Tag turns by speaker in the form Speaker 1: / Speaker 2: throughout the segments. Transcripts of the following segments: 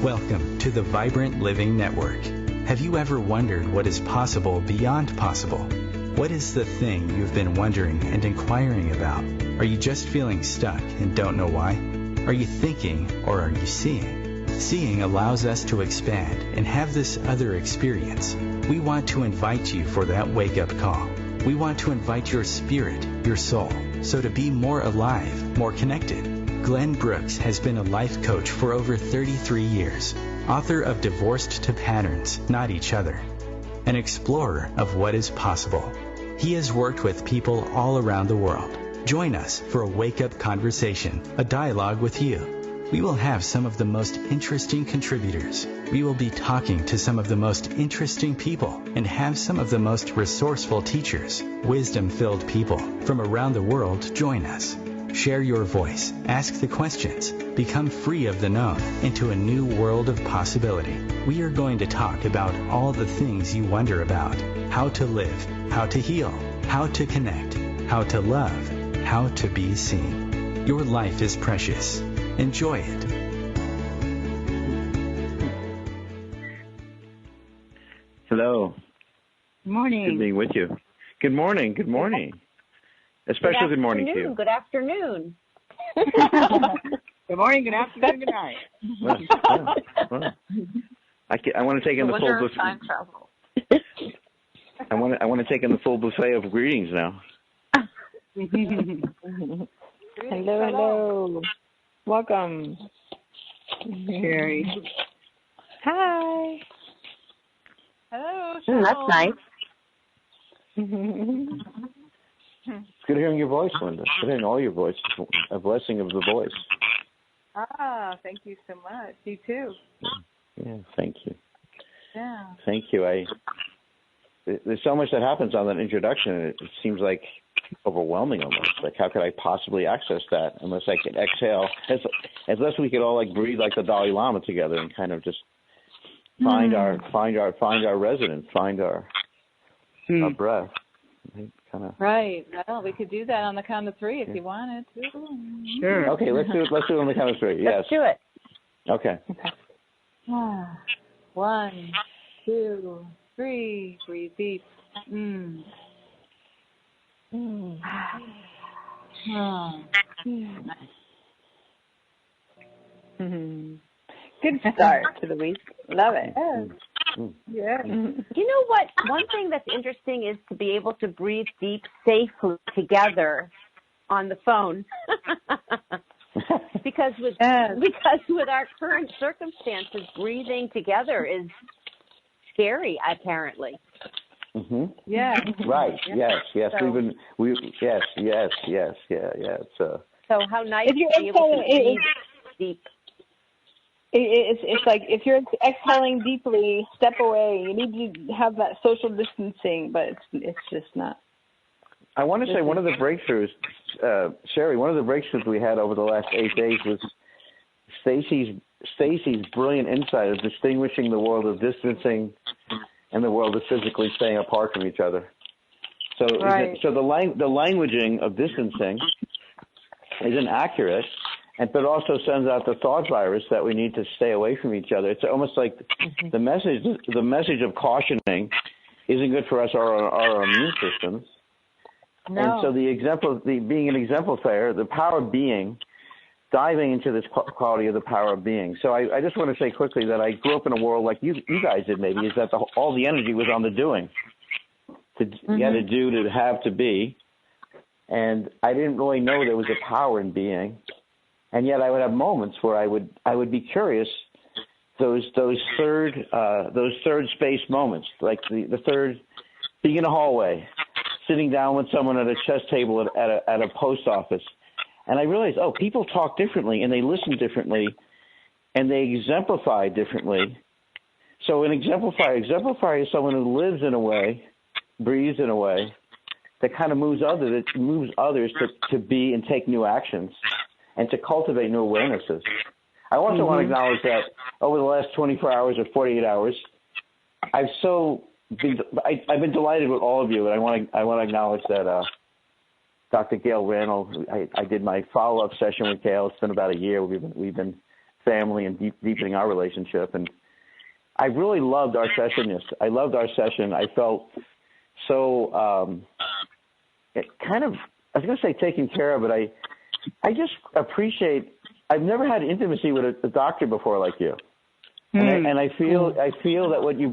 Speaker 1: Welcome to the Vibrant Living Network. Have you ever wondered what is possible beyond possible? What is the thing you've been wondering and inquiring about? Are you just feeling stuck and don't know why? Are you thinking or are you seeing? Seeing allows us to expand and have this other experience. We want to invite you for that wake-up call. We want to invite your spirit, your soul, so to be more alive, more connected. Glenn Brooks has been a life coach for over 33 years, author of Divorced to Patterns, Not Each Other, an explorer of what is possible. He has worked with people all around the world. Join us for a wake-up conversation, a dialogue with you. We will have some of the most interesting contributors. We will be talking to some of the most interesting people and have some of the most resourceful teachers, wisdom-filled people from around the world join us. Share your voice, ask the questions, become free of the known into a new world of possibility. We are going to talk about all the things you wonder about: how to live, how to heal, how to connect, how to love, how to be seen. Your life is precious. Enjoy it.
Speaker 2: Hello.
Speaker 3: Good morning.
Speaker 2: Good being with you. Good morning. Good morning. Especially good morning to you.
Speaker 3: Good afternoon.
Speaker 4: Good morning, good afternoon, good night.
Speaker 2: Well. I want to take in the full buffet.
Speaker 3: Time travel.
Speaker 2: I want to take in the full buffet of greetings now.
Speaker 4: Hello. Welcome. Sherry.
Speaker 3: Hi.
Speaker 4: Hello.
Speaker 3: That's nice.
Speaker 2: It's good hearing your voice, Linda. Good hearing all your voices. A blessing of the voice.
Speaker 4: Thank you so much. You too.
Speaker 2: Yeah, thank you.
Speaker 4: Yeah.
Speaker 2: Thank you. There's so much that happens on that introduction, and it seems like overwhelming almost. Like, how could I possibly access that unless I can exhale? Unless we could all like breathe like the Dalai Lama together and kind of just find our resonance, find our breath.
Speaker 4: Right. Well, we could do that on the count of three if you wanted to.
Speaker 3: Sure.
Speaker 2: Okay, let's do it. Let's do it on the count of three. Yes.
Speaker 3: Let's do it.
Speaker 2: Okay.
Speaker 4: 1, 2, 3. Breathe deep.
Speaker 3: Good start to the week. Love it.
Speaker 4: Yeah.
Speaker 3: You know what? One thing that's interesting is to be able to breathe deep safely together on the phone. because with our current circumstances, breathing together is scary, apparently.
Speaker 4: Yeah.
Speaker 2: Right. Yes. Yes.
Speaker 3: So,
Speaker 2: Yes.
Speaker 3: So how nice
Speaker 4: if you're
Speaker 3: to be able to breathe deep.
Speaker 4: It's like if you're exhaling deeply, step away. You need to have that social distancing, but it's just not.
Speaker 2: I want to say one of the breakthroughs, Sherry, one of the breakthroughs we had over the last 8 days was Stacy's brilliant insight of distinguishing the world of distancing and the world of physically staying apart from each other. So,
Speaker 4: right.
Speaker 2: So the languaging of distancing isn't accurate, but also sends out the thought virus that we need to stay away from each other. It's almost like the message of cautioning isn't good for us or our immune systems.
Speaker 4: No.
Speaker 2: And so being an exemplifier, the power of being, diving into this quality of the power of being. So I just want to say quickly that I grew up in a world like you guys did maybe, is that all the energy was on the doing. You had to do, to have, to be. And I didn't really know there was a power in being. And yet I would have moments where I would be curious, those third space moments, like the third, being in a hallway, sitting down with someone at a chess table at a post office. And I realized, people talk differently and they listen differently and they exemplify differently. So an exemplifier is someone who lives in a way, breathes in a way that kind of moves others to be and take new actions and to cultivate new awarenesses. I also want to acknowledge that over the last 24 hours or 48 hours, I've been delighted with all of you, and I want to acknowledge that Dr. Gail Randall, I did my follow-up session with Gail. It's been about a year. We've been family and deepening our relationship. And I really loved our session. I loved our session. I felt so it kind of, I was going to say taken care of, but I just appreciate, I've never had intimacy with a doctor before like you. And I feel that what you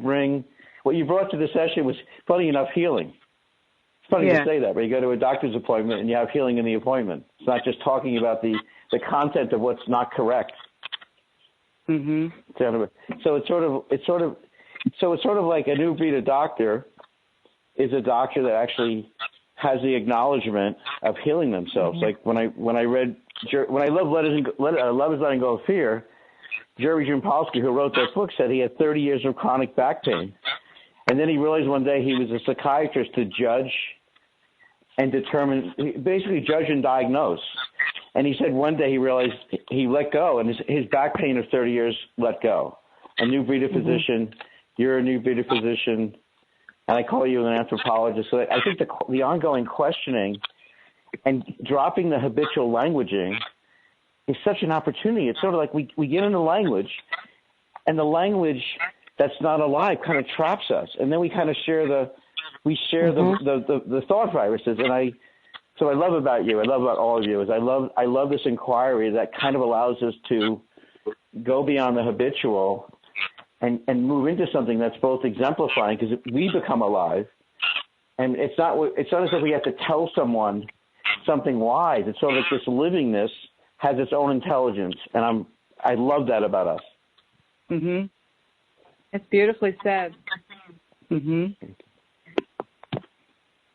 Speaker 2: brought to the session was, funny enough, healing. It's funny to say that, but you go to a doctor's appointment and you have healing in the appointment. It's not just talking about the content of what's not correct.
Speaker 5: Mm-hmm.
Speaker 2: So it's sort of like a new breed of doctor is a doctor that actually has the acknowledgement of healing themselves. Like when I Love is Letting Go of Fear, Jerry Jampolsky, who wrote that book, said he had 30 years of chronic back pain. And then he realized one day he was a psychiatrist to judge and determine, basically judge and diagnose. And he said one day he realized he let go, and his back pain of 30 years let go. A new breed of physician, you're a new breed of physician, and I call you an anthropologist. So I think the ongoing questioning and dropping the habitual languaging is such an opportunity. It's sort of like we get into language, and the language that's not alive kind of traps us, and then we kind of share the thought viruses. And so I love about you, I love about all of you, is I love this inquiry that kind of allows us to go beyond the habitual and move into something that's both exemplifying, because we become alive, and it's not as if we have to tell someone something wise. It's sort of like this livingness has its own intelligence, and I love that about us.
Speaker 5: Mm-hmm. It's beautifully said. Mm-hmm.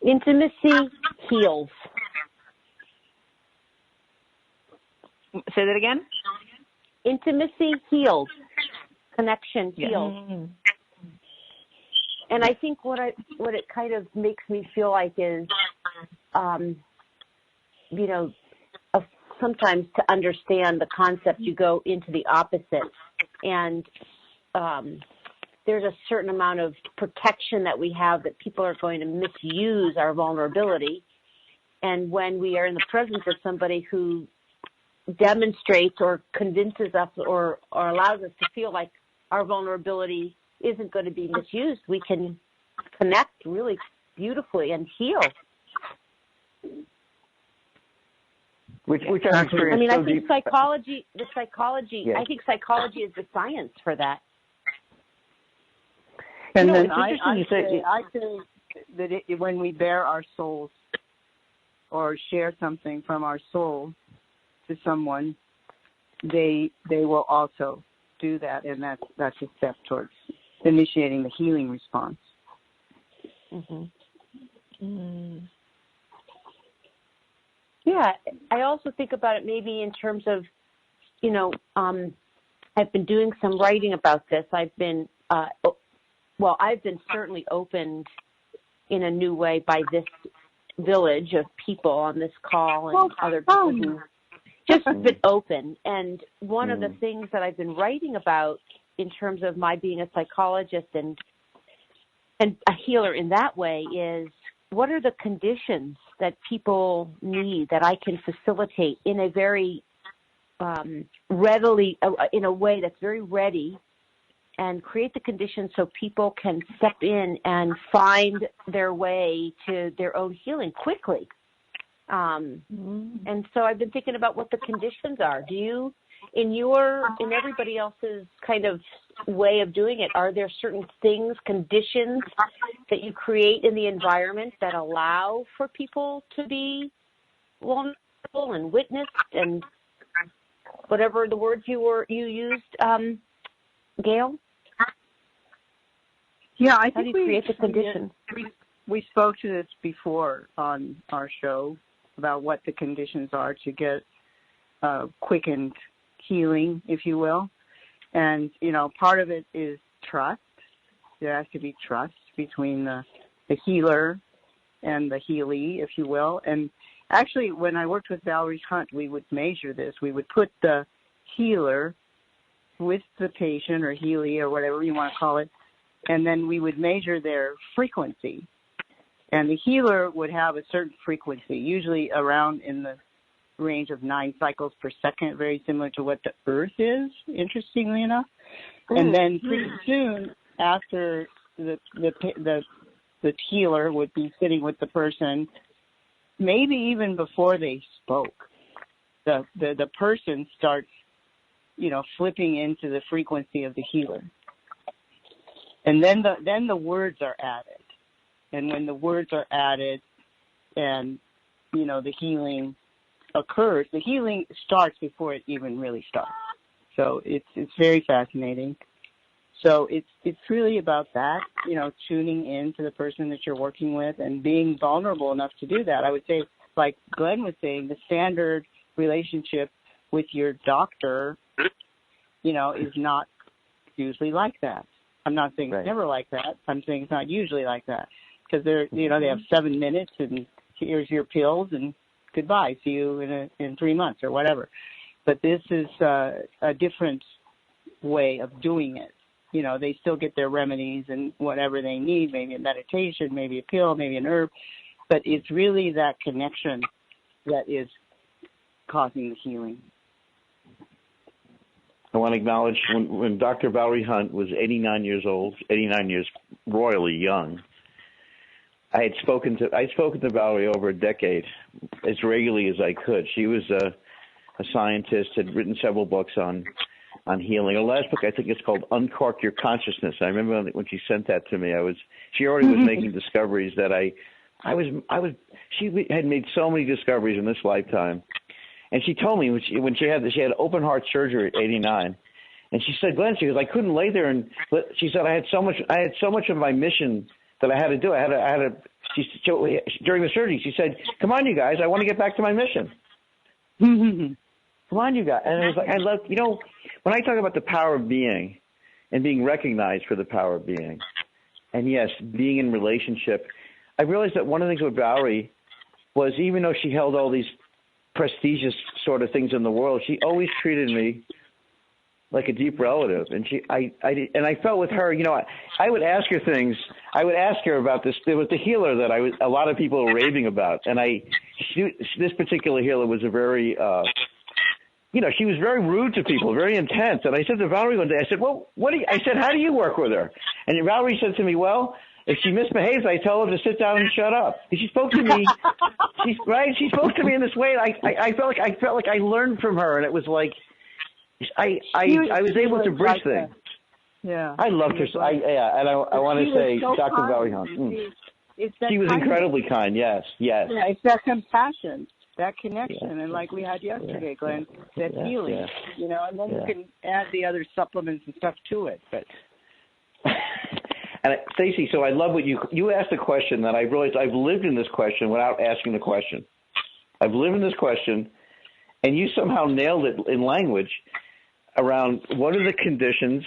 Speaker 3: Intimacy heals.
Speaker 5: Say that again?
Speaker 3: Intimacy heals. Connection heals.
Speaker 5: Mm-hmm.
Speaker 3: And I think what it kind of makes me feel like is, sometimes to understand the concept, you go into the opposite. And there's a certain amount of protection that we have that people are going to misuse our vulnerability. And when we are in the presence of somebody who demonstrates or convinces us or allows us to feel like our vulnerability isn't going to be misused, we can connect really beautifully and heal.
Speaker 2: Which I experience.
Speaker 3: I mean,
Speaker 2: so
Speaker 3: I think
Speaker 2: deep.
Speaker 3: psychology.
Speaker 2: Yeah.
Speaker 3: I think psychology is the science for that.
Speaker 5: And
Speaker 2: then
Speaker 5: I say that when we bare our souls or share something from our soul to someone, they will also do that, and that's a step towards initiating the healing response.
Speaker 3: Mm-hmm. Mm. Yeah, I also think about it maybe in terms of, I've been doing some writing about this. I've been certainly opened in a new way by this village of people on this call and other people who just been open. And one of the things that I've been writing about in terms of my being a psychologist and a healer in that way is, what are the conditions that people need that I can facilitate in a very readily, in a way that's very ready, and create the conditions so people can step in and find their way to their own healing quickly. And so I've been thinking about what the conditions are. Do you, in everybody else's kind of way of doing it, are there certain things, conditions that you create in the environment that allow for people to be vulnerable and witnessed and whatever the words you used, Gail?
Speaker 5: Yeah, I think
Speaker 3: how do you create the conditions?
Speaker 5: We spoke to this before on our show about what the conditions are to get quickened healing, if you will. And, part of it is trust. There has to be trust between the healer and the healee, if you will. And actually, when I worked with Valerie Hunt, we would measure this. We would put the healer with the patient or healee or whatever you want to call it, and then we would measure their frequency. And the healer would have a certain frequency, usually around in the range of 9 cycles per second, very similar to what the Earth is, interestingly enough. And then pretty soon after the healer would be sitting with the person, maybe even before they spoke, the person starts, flipping into the frequency of the healer. And then the words are added. And when the words are added and, the healing occurs, the healing starts before it even really starts. So it's very fascinating. So it's really about that, tuning in to the person that you're working with and being vulnerable enough to do that. I would say, like Glenn was saying, the standard relationship with your doctor, is not usually like that. I'm not saying it's never like that. I'm saying it's not usually like that because they have 7 minutes and here's your pills and goodbye. See you in 3 months or whatever. But this is a different way of doing it. They still get their remedies and whatever they need, maybe a meditation, maybe a pill, maybe an herb. But it's really that connection that is causing the healing.
Speaker 2: I want to acknowledge when Dr. Valerie Hunt was 89 years old, 89 years royally young, I'd spoken to Valerie over a decade as regularly as I could. She was a scientist, had written several books on healing. Her last book, I think, is called Uncork Your Consciousness. I remember when she sent that to me, she already was making discoveries that she had made so many discoveries in this lifetime. And she told me when she had open heart surgery at 89, and she said, Glenn, she goes, I couldn't lay there, and she said I had so much of my mission that I had to do. During the surgery, she said, come on, you guys, I want to get back to my mission. Come on, you guys. And it was like, I love, when I talk about the power of being and being recognized for the power of being, and yes, being in relationship, I realized that one of the things with Valerie was, even though she held all these prestigious sort of things in the world, she always treated me like a deep relative. And I felt with her, I would ask her things. I would ask her about this. There was the healer that a lot of people were raving about. And this particular healer was a very, she was very rude to people, very intense. And I said to Valerie one day, I said, well, I said, how do you work with her? And Valerie said to me, well, if she misbehaves, I tell her to sit down and shut up. And she spoke to me. She spoke to me in this way. I felt like I learned from her, and it was like I was able to bridge things.
Speaker 5: Yeah,
Speaker 2: I loved her. And I want to say, so Dr. Valerie Hunt. She was incredibly kind. Yes.
Speaker 5: Yeah, it's that compassion, that connection, and like we had yesterday, Glenn, that healing. And then you can add the other supplements and stuff to it, but.
Speaker 2: And Stacey, so I love what you asked a question that I realized I've lived in this question without asking the question. I've lived in this question, and you somehow nailed it in language around what are the conditions.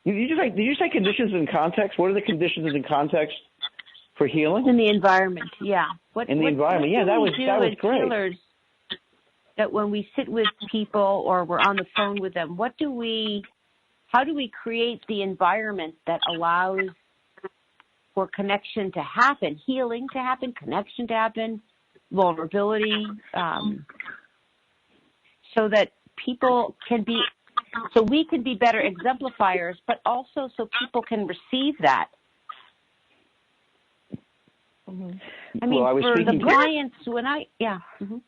Speaker 2: Did you say conditions in context? What are the conditions in context for healing?
Speaker 3: In the environment, yeah.
Speaker 2: In the environment, yeah, that was great.
Speaker 3: Healers, that when we sit with people or we're on the phone with them, how do we create the environment that allows for connection to happen, healing to happen, connection to happen, vulnerability, so that people we can be better exemplifiers, but also so people can receive that. Mm-hmm. I mean, for the clients,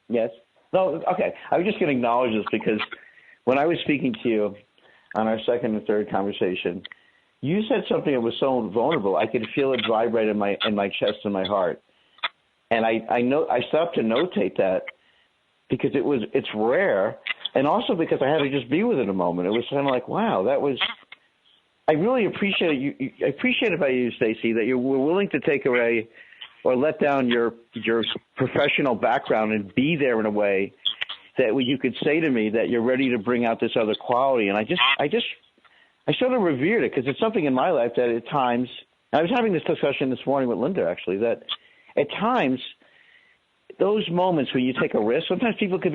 Speaker 2: Yes. No, okay. I was just going to acknowledge this because when I was speaking to you on our second and third conversation, you said something that was so vulnerable. I could feel it vibrate in my chest and my heart. And I stopped to notate that because it's rare, and also because I had to just be with it a moment. It was kind of like, wow, I really appreciate you. I appreciate about you, Stacey, that you were willing to take away or let down your professional background and be there in a way that you could say to me that you're ready to bring out this other quality. And I sort of revered it because it's something in my life that at times, I was having this discussion this morning with Linda actually, that at times those moments when you take a risk, sometimes people could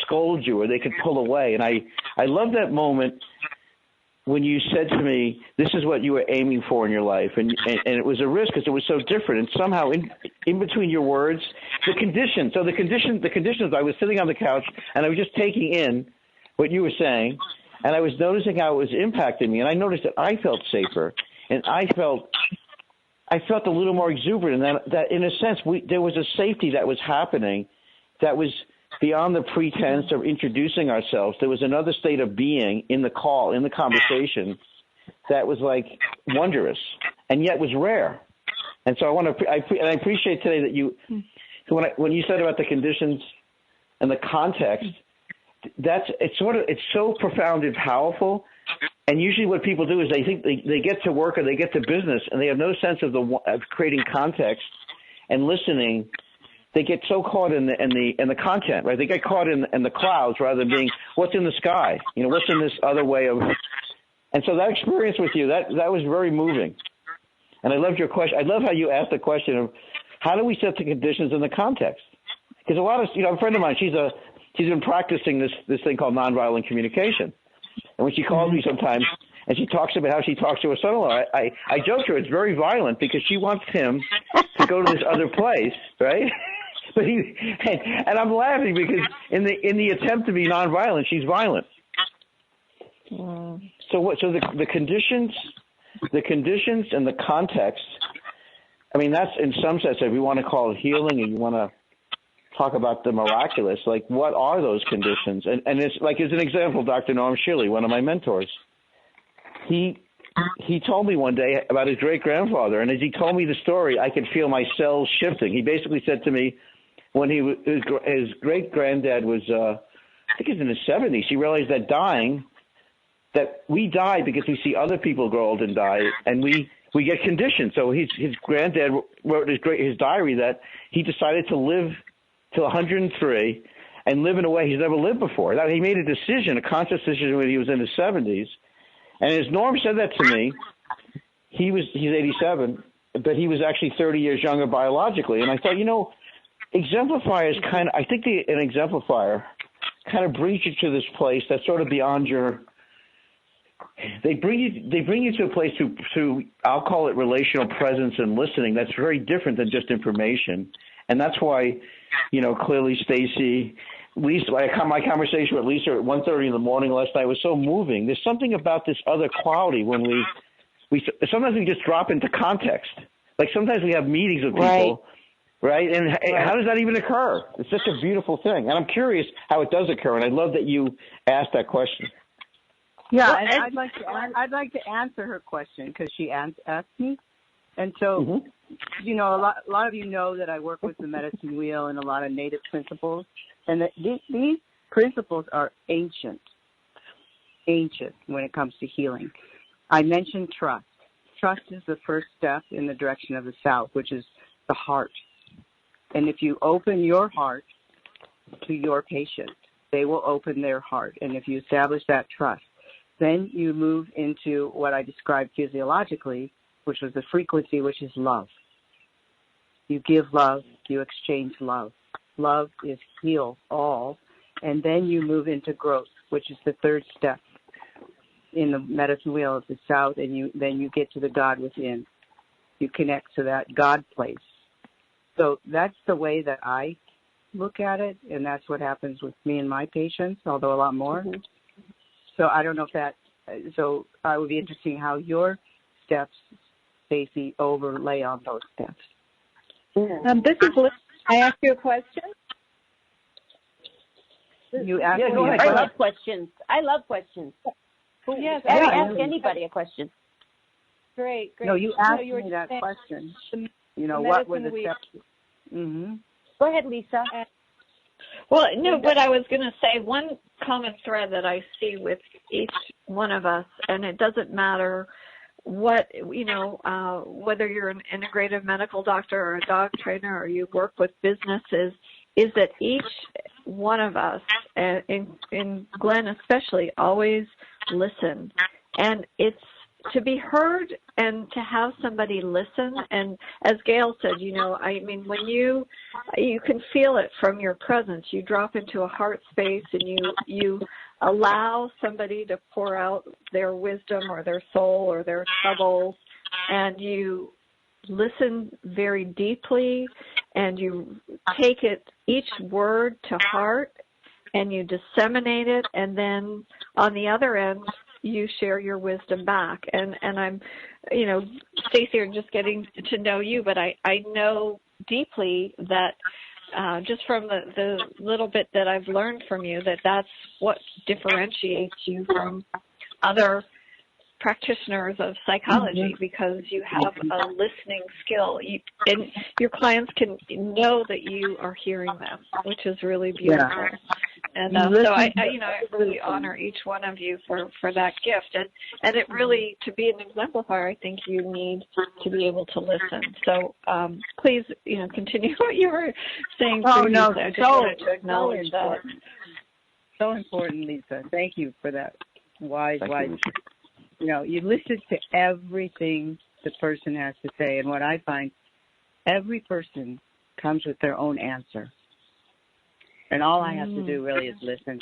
Speaker 2: scold you or they could pull away. And I love that moment when you said to me, this is what you were aiming for in your life, and it was a risk because it was so different, and somehow in between your words, the conditions, I was sitting on the couch, and I was just taking in what you were saying, and I was noticing how it was impacting me, and I noticed that I felt safer, and I felt a little more exuberant, and that in a sense, there was a safety that was happening that was beyond the pretense of introducing ourselves. There was another state of being in the call, in the conversation, that was like wondrous, and yet was rare. And so I appreciate today that when you said about the conditions and the context, it's so profound and powerful. And usually what people do is they think they get to work or they get to business and they have no sense of creating context and listening. They get so caught in the content, right? They get caught in the clouds rather than being what's in the sky, what's in this other way of. And so that experience with you, that was very moving. And I loved your question. I love how you asked the question of how do we set the conditions in the context? Because a lot of, a friend of mine, she's been practicing this thing called nonviolent communication. And when she calls me sometimes and she talks about how she talks to her son-in-law, I joke to her, it's very violent because she wants him to go to this other place, right? But and I'm laughing because in the attempt to be nonviolent, she's violent. So the conditions and the context. I mean, that's in some sense, if you want to call it healing, and you want to talk about the miraculous, like what are those conditions? And it's like as an example, Dr. Norm Shirley, one of my mentors, he told me one day about his great grandfather, and as he told me the story, I could feel my cells shifting. He basically said to me, when his great granddad was, I think he was in his 70s, he realized that we die because we see other people grow old and die, and we get conditioned. So his granddad wrote his diary that he decided to live till 103 and live in a way he's never lived before. That he made a conscious decision when he was in his 70s. And as Norm said that to me, he's 87, but he was actually 30 years younger biologically. And I thought, exemplifiers I think an exemplifier kind of brings you to this place that's sort of beyond they bring you to a place through I'll call it relational presence and listening that's very different than just information. And that's why, clearly Stacy, Lisa, my conversation with Lisa at 1:30 in the morning last night was so moving. There's something about this other quality when we sometimes we just drop into context. Like sometimes we have meetings with people, right? And how does that even occur? It's such a beautiful thing. And I'm curious how it does occur. And I love that you asked that question.
Speaker 5: Yeah, and I'd like to answer her question because she asked me. And so, a lot of you know that I work with the medicine wheel and a lot of native principles, and that these principles are ancient when it comes to healing. I mentioned trust. Trust is the first step in the direction of the South, which is the heart. And if you open your heart to your patient, they will open their heart. And if you establish that trust, then you move into what I described physiologically, which was the frequency, which is love. You give love, you exchange love. Love is heal all. And then you move into growth, which is the third step in the medicine wheel of the South, and then you get to the God within. You connect to that God place. So that's the way that I look at it, and that's what happens with me and my patients, although a lot more. So I don't know if so I would be interested in how your steps, Stacey, overlay on those steps.
Speaker 4: This is Liz. I ask you a question?
Speaker 5: You ask me
Speaker 3: I love questions.
Speaker 4: Yes,
Speaker 3: ask anybody a question.
Speaker 4: Great.
Speaker 5: No, you asked me that question. What were the steps?
Speaker 3: Go ahead, Lisa.
Speaker 6: Well, no, but I was going to say one common thread that I see with each one of us, and it doesn't matter what, whether you're an integrative medical doctor or a dog trainer or you work with businesses, is that each one of us, in Glenn especially, always listen. And it's to be heard and to have somebody listen. And as Gail said, when you can feel it from your presence, you drop into a heart space and you allow somebody to pour out their wisdom or their soul or their troubles, and you listen very deeply, and you take each word to heart, and you disseminate it, and then on the other end, you share your wisdom back. And I'm, Stacey, I'm just getting to know you, but I know deeply that just from the little bit that I've learned from you, that's what differentiates you from other practitioners of psychology, because you have a listening skill, and your clients can know that you are hearing them, which is really beautiful. Yeah. And so I really honor each one of you for that gift, and it really, to be an exemplifier, I think you need to be able to listen. So please, continue what you were saying.
Speaker 5: Oh no,
Speaker 6: I just wanted to acknowledge that.
Speaker 5: So important, Lisa. Thank you for that wise. You listen to everything the person has to say, and what I find, every person comes with their own answer. And all I have to do really is listen.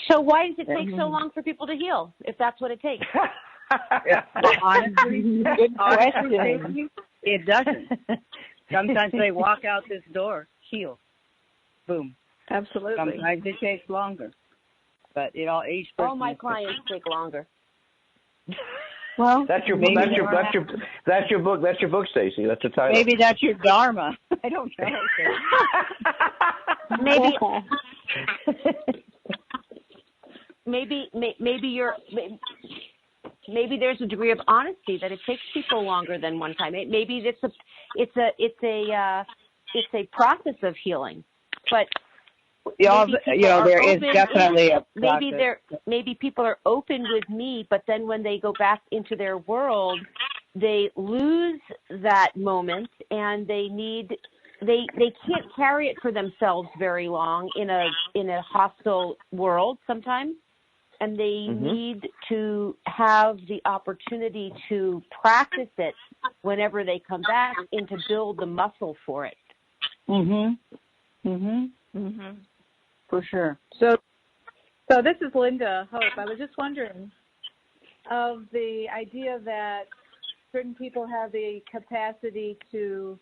Speaker 3: So why does it take so long for people to heal, if that's what it takes?
Speaker 5: Honestly, good question. It doesn't. Sometimes they walk out this door, heal. Boom.
Speaker 6: Absolutely.
Speaker 5: Sometimes it takes longer. But each person.
Speaker 3: All my clients take longer.
Speaker 5: Well,
Speaker 2: that's your book. That's your book, Stacey. That's the title.
Speaker 5: Maybe that's your dharma. I don't know.
Speaker 3: Maybe there's a degree of honesty that it takes people longer than one time. Maybe it's a process of healing, but.
Speaker 5: There is definitely a process.
Speaker 3: Maybe people are open with me, but then when they go back into their world, they lose that moment, and they can't carry it for themselves very long in a hostile world sometimes, and they need to have the opportunity to practice it whenever they come back and to build the muscle for it.
Speaker 5: For sure.
Speaker 4: So this is Linda Hope. I was just wondering of the idea that certain people have the capacity to,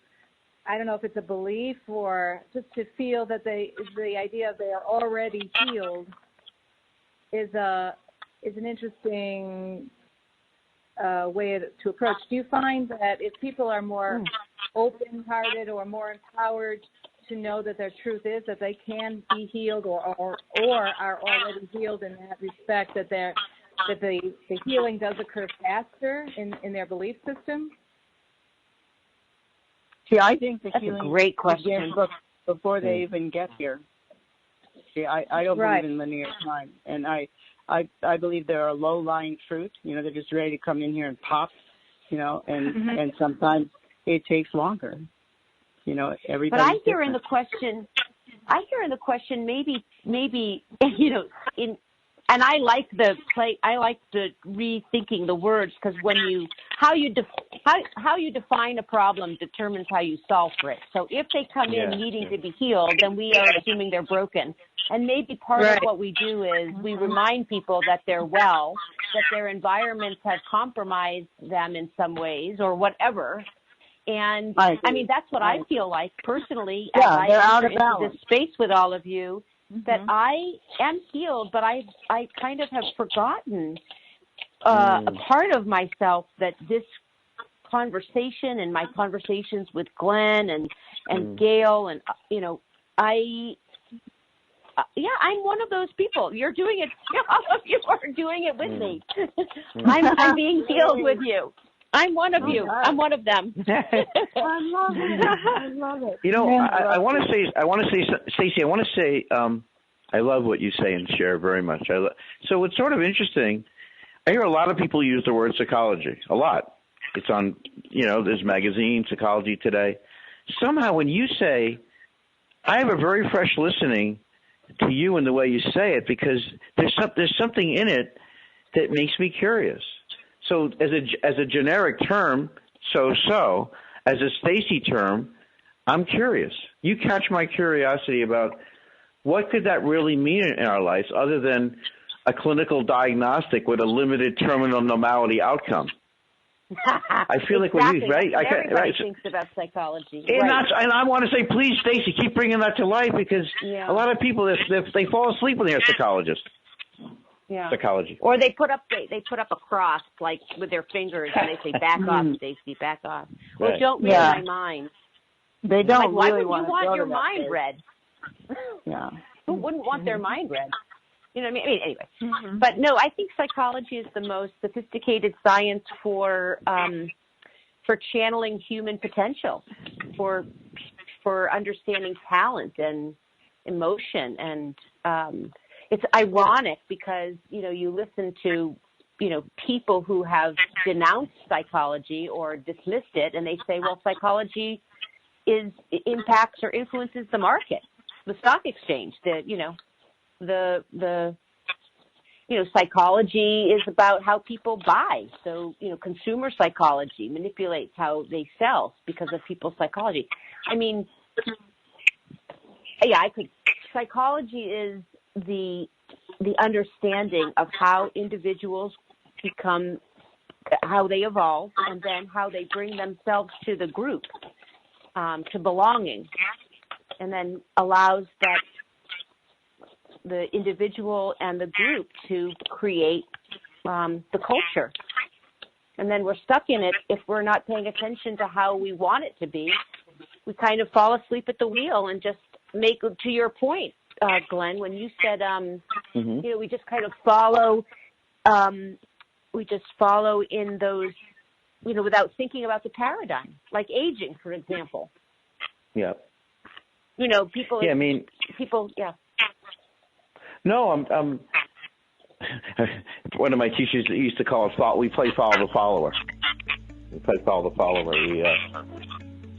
Speaker 4: I don't know if it's a belief or just to feel that the idea of they are already healed is an interesting way to approach. Do you find that if people are more open-hearted or more empowered to know that their truth is that they can be healed or are already healed in that respect, that the healing does occur faster in their belief system?
Speaker 5: See, I think the
Speaker 3: That's
Speaker 5: healing
Speaker 3: a great question.
Speaker 5: Before they even get here. See, I don't believe in linear time, and I believe there are low-lying fruit. They're just ready to come in here and pop. And sometimes it takes longer. Everybody.
Speaker 3: But I hear in the question, maybe, and I like the rethinking the words, because how you define a problem determines how you solve for it. So if they come in needing to be healed, then we are assuming they're broken. And maybe part of what we do is we remind people that they're well, that their environments have compromised them in some ways or whatever. And I mean, that's what I feel like personally as I enter into this space with all of you, that I am healed, but I kind of have forgotten a part of myself that this conversation and my conversations with Glenn and Gail and, I'm one of those people. You're doing it. All of you are doing it with me. I'm being healed with you. I'm one of you. I'm one of them.
Speaker 4: I love it.
Speaker 2: I want to say, Stacey, I love what you say and share very much. So it's sort of interesting. I hear a lot of people use the word psychology, a lot. It's on, there's magazine, Psychology Today. Somehow when you say, I have a very fresh listening to you and the way you say it, because there's something in it that makes me curious. So as a generic term, so as a Stacey term, I'm curious. You catch my curiosity about what could that really mean in our lives other than a clinical diagnostic with a limited terminal normality outcome? I feel like when you, right?
Speaker 3: Everybody thinks about psychology.
Speaker 2: And,
Speaker 3: right.
Speaker 2: and I want to say, please, Stacey, keep bringing that to life, because a lot of people, they fall asleep when they're psychologists.
Speaker 3: Yeah.
Speaker 2: Psychology.
Speaker 3: Or they put up a cross, like, with their fingers, and they say, back off, Stacey, back off. Well, don't read my mind.
Speaker 5: They don't
Speaker 3: why
Speaker 5: really
Speaker 3: would you want your mind read?
Speaker 5: Yeah.
Speaker 3: Who wouldn't want their mind read? You know what I mean? Anyway. But no, I think psychology is the most sophisticated science for channeling human potential, for understanding talent and emotion. And it's ironic because, you listen to, people who have denounced psychology or dismissed it, and they say, well, psychology impacts or influences the market, the stock exchange, psychology is about how people buy. So, consumer psychology manipulates how they sell because of people's psychology. I mean, psychology is the understanding of how individuals become, how they evolve, and then how they bring themselves to the group, to belonging, and then allows that the individual and the group to create the culture. And then we're stuck in it if we're not paying attention to how we want it to be. We kind of fall asleep at the wheel and just make, to your point, Glenn, when you said, we just kind of follow, in those, without thinking about the paradigm, like aging, for example.
Speaker 2: Yeah.
Speaker 3: People.
Speaker 2: Yeah, I mean.
Speaker 3: People. Yeah.
Speaker 2: No, I'm. One of my teachers used to call it. We play follow the follower.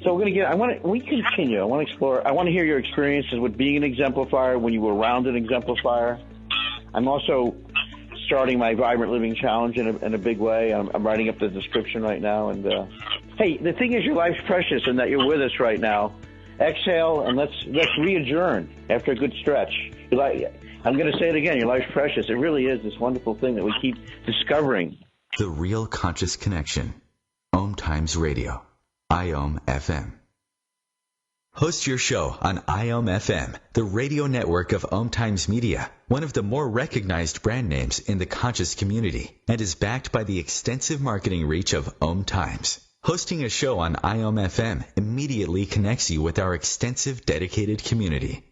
Speaker 2: So we're gonna we continue. I want to explore. I want to hear your experiences with being an exemplifier, when you were around an exemplifier. I'm also starting my Vibrant Living Challenge in a big way. I'm writing up the description right now. And hey, the thing is, your life's precious, and that you're with us right now. Exhale, and let's re-adjourn after a good stretch. I'm going to say it again. Your life's precious. It really is this wonderful thing that we keep discovering.
Speaker 1: The Real Conscious Connection. OMTimes Radio. IOM FM. Host your show on IOM FM, the radio network of OMTimes Media, one of the more recognized brand names in the conscious community, and is backed by the extensive marketing reach of OMTimes. Hosting a show on IOM FM immediately connects you with our extensive dedicated community.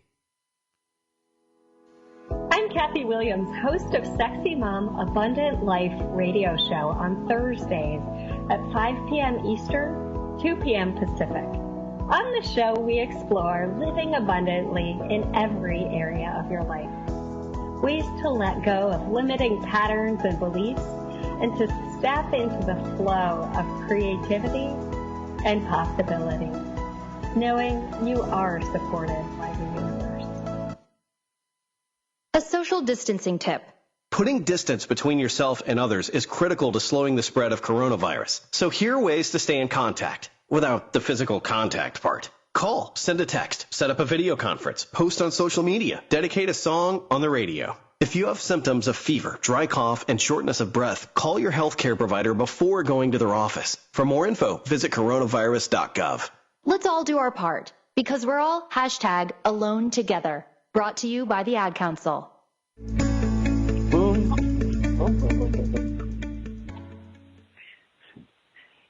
Speaker 7: I'm Kathy Williams, host of Sexy Mom Abundant Life radio show on Thursdays at 5 p.m. Eastern, 2 p.m. Pacific. On the show, we explore living abundantly in every area of your life. Ways to let go of limiting patterns and beliefs and to step into the flow of creativity and possibility, knowing you are supported by the universe.
Speaker 8: A social distancing tip.
Speaker 9: Putting distance between yourself and others is critical to slowing the spread of coronavirus. So here are ways to stay in contact without the physical contact part. Call, send a text, set up a video conference, post on social media, dedicate a song on the radio. If you have symptoms of fever, dry cough, and shortness of breath, call your healthcare provider before going to their office. For more info, visit coronavirus.gov.
Speaker 8: Let's all do our part, because we're all #alone together. Brought to you by the Ad Council.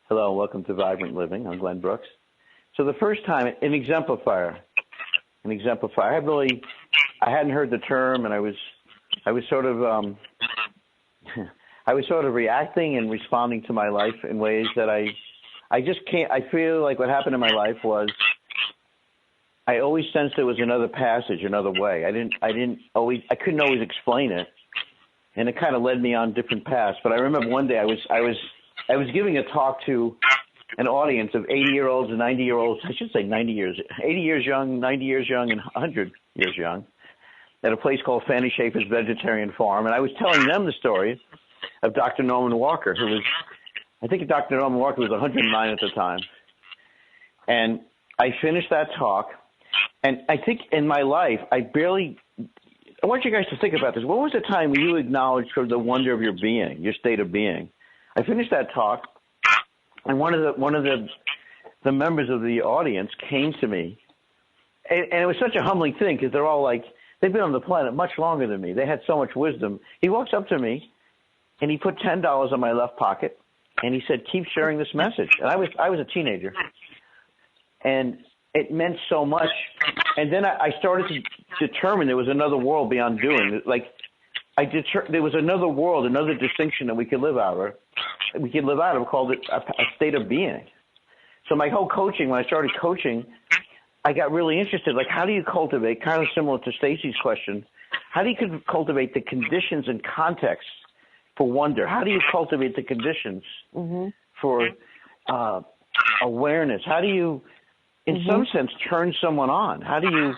Speaker 2: Hello, welcome to Vibrant Living. I'm Glenn Brooks. So the first time, an exemplifier. I hadn't heard the term, and I was sort of reacting and responding to my life in ways that I just can't. I feel like what happened in my life was I always sensed there was another passage, another way. I couldn't always explain it, and it kind of led me on different paths. But I remember one day I was giving a talk to an audience of 80-year-olds and 90-year-olds. I should say 80 years young, 90 years young, and 100 years young, at a place called Fannie Schaefer's Vegetarian Farm. And I was telling them the story of Dr. Norman Walker, I think Dr. Norman Walker was 109 at the time. And I finished that talk, And I think in my life, I want you guys to think about this. When was the time when you acknowledged sort of the wonder of your being, your state of being? I finished that talk, and one of the members of the audience came to me, and it was such a humbling thing because they're all like, they've been on the planet much longer than me. They had so much wisdom. He walks up to me, and he put $10 in my left pocket, and he said, "Keep sharing this message." And I was a teenager, and it meant so much. And then I started to determine there was another world beyond doing. Like there was another world, another distinction that we could live out of called it a state of being. So my whole coaching, when I started coaching, I got really interested. Like, how do you cultivate, kind of similar to Stacy's question, how do you cultivate the conditions and context for wonder? How do you cultivate the conditions for awareness? How do you, in some sense, turn someone on? How do you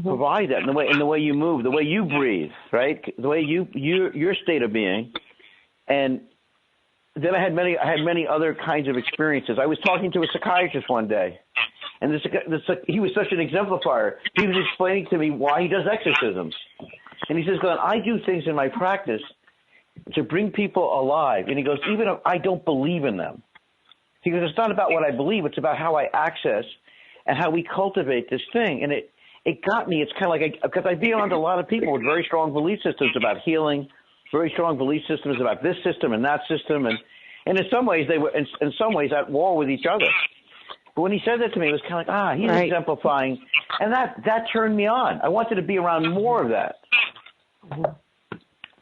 Speaker 2: provide that in the way you move, the way you breathe, right? The way your state of being. And then I had many other kinds of experiences. I was talking to a psychiatrist one day, and he was such an exemplifier. He was explaining to me why he does exorcisms. And he says, "Glenn, I do things in my practice to bring people alive." And he goes, "Even if I don't believe in them." He goes, "It's not about what I believe. It's about how I access and how we cultivate this thing." And it got me. It's kind of like, because I be around a lot of people with very strong belief systems about healing, very strong belief systems about this system and that system. And in some ways, they were in some ways at war with each other. But when he said that to me, it was kind of like, he's exemplifying. And that turned me on. I wanted to be around more of that.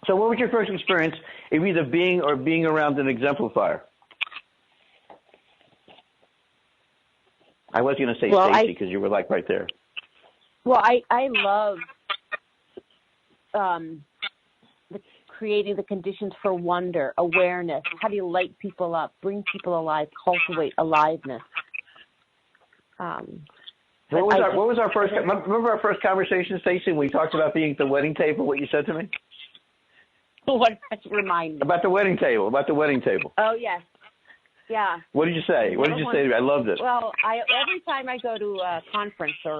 Speaker 2: So what was your first experience of either being or being around an exemplifier? I was going to say Stacey because you were like right there.
Speaker 3: Well, I love creating the conditions for wonder, awareness. How do you light people up, bring people alive, cultivate aliveness?
Speaker 2: What was our first? Remember our first conversation, Stacey? When we talked about being at the wedding table. What you said to me?
Speaker 3: What? Remind me
Speaker 2: about the wedding table. About the wedding table.
Speaker 3: Oh yes, yeah.
Speaker 2: What did you say? What did you say to me? I loved it.
Speaker 3: Well, every time I go to a conference or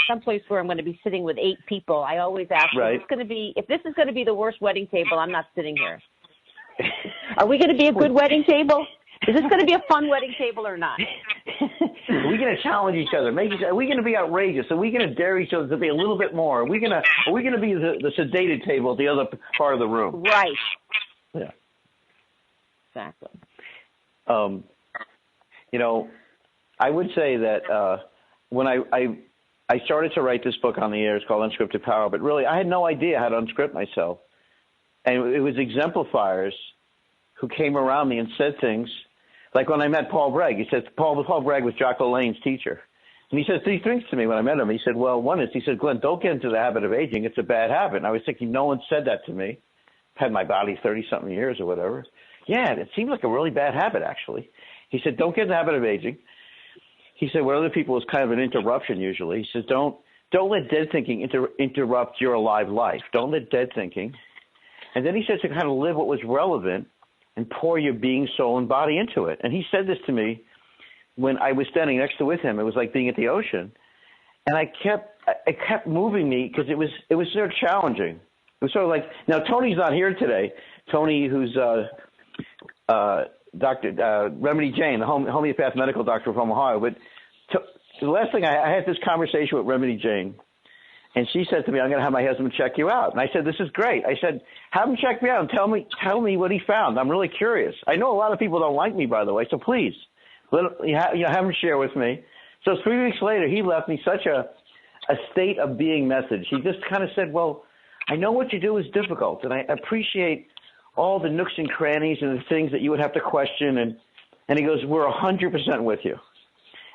Speaker 3: someplace where I'm going to be sitting with 8 people, I always ask, if this is going to be the worst wedding table, I'm not sitting here. Are we going to be a good wedding table? Is this going to be a fun wedding table or not?
Speaker 2: Are we going to challenge each other? Are we going to be outrageous? Are we going to dare each other to be a little bit more? Are we going to be the sedated table at the other part of the room?
Speaker 3: Right.
Speaker 2: Yeah.
Speaker 3: Exactly.
Speaker 2: I would say that when I started to write this book on the air, it's called Unscripted Power, but really I had no idea how to unscript myself. And it was exemplifiers who came around me and said things. Like when I met Paul Bragg, he said, Paul Bragg was Jocko Lane's teacher. And he said 3 things to me when I met him. He said, well, one is, he said, Glenn, don't get into the habit of aging. It's a bad habit. And I was thinking, no one said that to me. I've had my body 30-something years or whatever. Yeah, it seemed like a really bad habit, actually. He said, don't get in the habit of aging. He said, what other people is kind of an interruption usually. He says, don't let dead thinking interrupt your alive life. Don't let dead thinking. And then he says to kind of live what was relevant and pour your being, soul, and body into it. And he said this to me when I was standing next to with him. It was like being at the ocean. And it kept moving me because it was sort of challenging. It was sort of like, now Tony's not here today. Tony, who's Dr. Remedy Jane, the homeopath medical doctor from Ohio. But the last thing, I had this conversation with Remedy Jane. And she said to me, I'm going to have my husband check you out. And I said, this is great. I said, have him check me out and tell me what he found. I'm really curious. I know a lot of people don't like me, by the way, so please have him share with me. So 3 weeks later, he left me such a state of being message. He just kind of said, well, I know what you do is difficult, and I appreciate all the nooks and crannies and the things that you would have to question. And he goes, we're 100% with you.